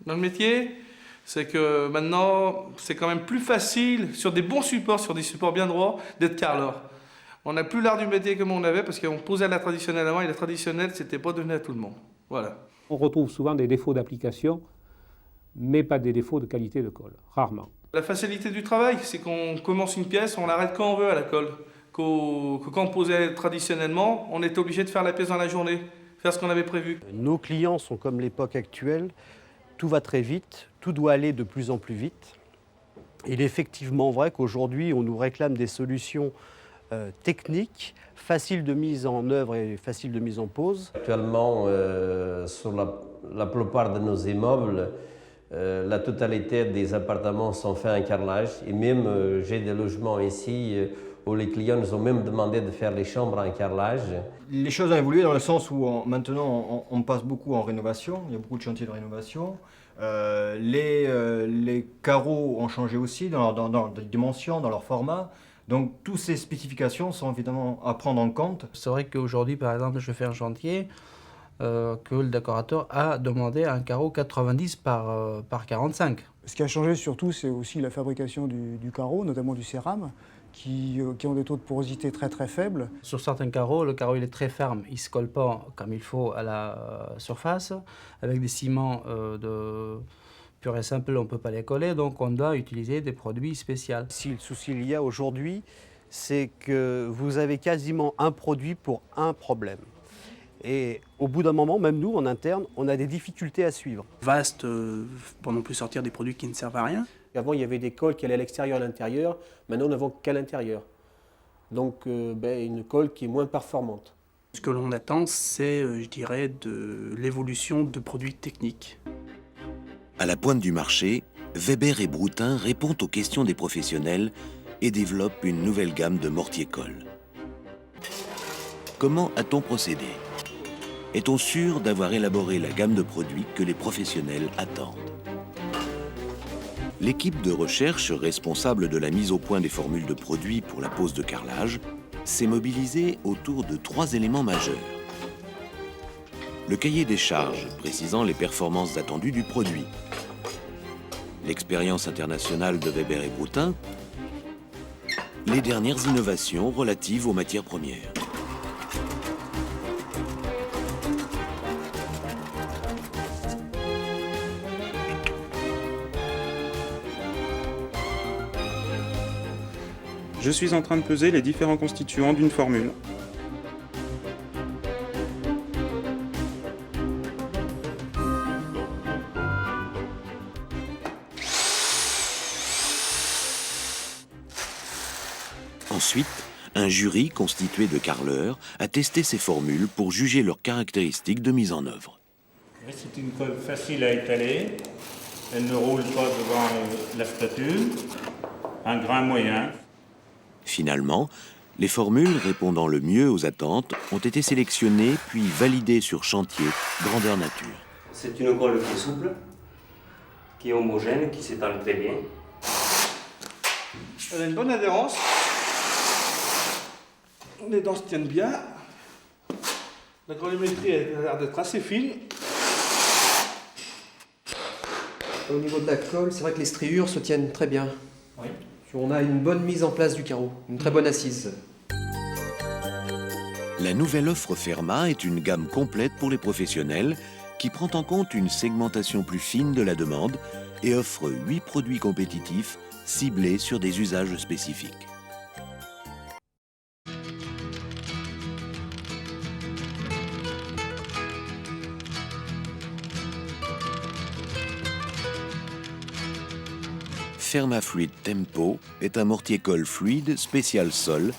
dans le métier, c'est que maintenant, c'est quand même plus facile, sur des bons supports, sur des supports bien droits, d'être carreleur. On n'a plus l'art du métier comme on avait, parce qu'on posait la traditionnelle avant, et la traditionnelle, c'était pas donné à tout le monde. Voilà. On retrouve souvent des défauts d'application, mais pas des défauts de qualité de colle, rarement. La facilité du travail, c'est qu'on commence une pièce, on l'arrête quand on veut à la colle. Quand on posait traditionnellement, on était obligé de faire la pièce dans la journée, faire ce qu'on avait prévu. Nos clients sont comme l'époque actuelle, tout va très vite, tout doit aller de plus en plus vite. Il est effectivement vrai qu'aujourd'hui, on nous réclame des solutions techniques, faciles de mise en œuvre et faciles de mise en pause. Actuellement, sur la plupart de nos immeubles, la totalité des appartements sont faits en carrelage. Et même, j'ai des logements ici où les clients nous ont même demandé de faire les chambres en carrelage. Les choses ont évolué dans le sens où maintenant on passe beaucoup en rénovation, il y a beaucoup de chantiers de rénovation. Les carreaux ont changé aussi dans leurs dimensions, dans leur format. Donc toutes ces spécifications sont évidemment à prendre en compte. C'est vrai qu'aujourd'hui, par exemple, je fais un chantier que le décorateur a demandé un carreau 90 par 45. Ce qui a changé surtout, c'est aussi la fabrication du carreau, notamment du cérame, qui ont des taux de porosité très très faibles. Sur certains carreaux, le carreau il est très ferme, il ne se colle pas comme il faut à la surface. Avec des ciments de pur et simple, on ne peut pas les coller, donc on doit utiliser des produits spéciaux. Si le souci il y a aujourd'hui, c'est que vous avez quasiment un produit pour un problème. Et au bout d'un moment, même nous, en interne, on a des difficultés à suivre. Vaste pour non plus sortir des produits qui ne servent à rien. Avant, il y avait des colles qui allaient à l'extérieur et à l'intérieur. Maintenant, nous n'avons qu'à l'intérieur. Donc, une colle qui est moins performante. Ce que l'on attend, c'est, je dirais, de l'évolution de produits techniques. À la pointe du marché, Weber et Broutin répondent aux questions des professionnels et développent une nouvelle gamme de mortiers-colles. Comment a-t-on procédé ? Est-on sûr d'avoir élaboré la gamme de produits que les professionnels attendent ? L'équipe de recherche responsable de la mise au point des formules de produits pour la pose de carrelage s'est mobilisée autour de 3 éléments majeurs. Le cahier des charges précisant les performances attendues du produit, l'expérience internationale de Weber et Broutin, les dernières innovations relatives aux matières premières. Je suis en train de peser les différents constituants d'une formule. Ensuite, un jury constitué de carreleurs a testé ces formules pour juger leurs caractéristiques de mise en œuvre. C'est une colle facile à étaler, elle ne roule pas devant la spatule, un grain moyen. Finalement, les formules répondant le mieux aux attentes ont été sélectionnées puis validées sur chantier grandeur nature. C'est une colle qui est souple, qui est homogène, qui s'étale très bien. Elle a une bonne adhérence. Les dents se tiennent bien. La granulométrie a l'air d'être assez fine. Au niveau de la colle, c'est vrai que les striures se tiennent très bien. Oui. On a une bonne mise en place du carreau, une très bonne assise. La nouvelle offre Ferma est une gamme complète pour les professionnels qui prend en compte une segmentation plus fine de la demande et offre 8 produits compétitifs ciblés sur des usages spécifiques. Fermafluid Tempo est un mortier-colle fluide spécial sol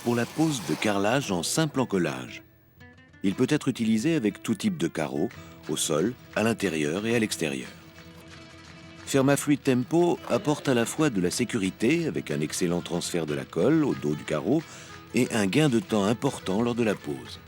pour la pose de carrelage en simple encollage. Il peut être utilisé avec tout type de carreaux, au sol, à l'intérieur et à l'extérieur. Fermafluid Tempo apporte à la fois de la sécurité avec un excellent transfert de la colle au dos du carreau et un gain de temps important lors de la pose.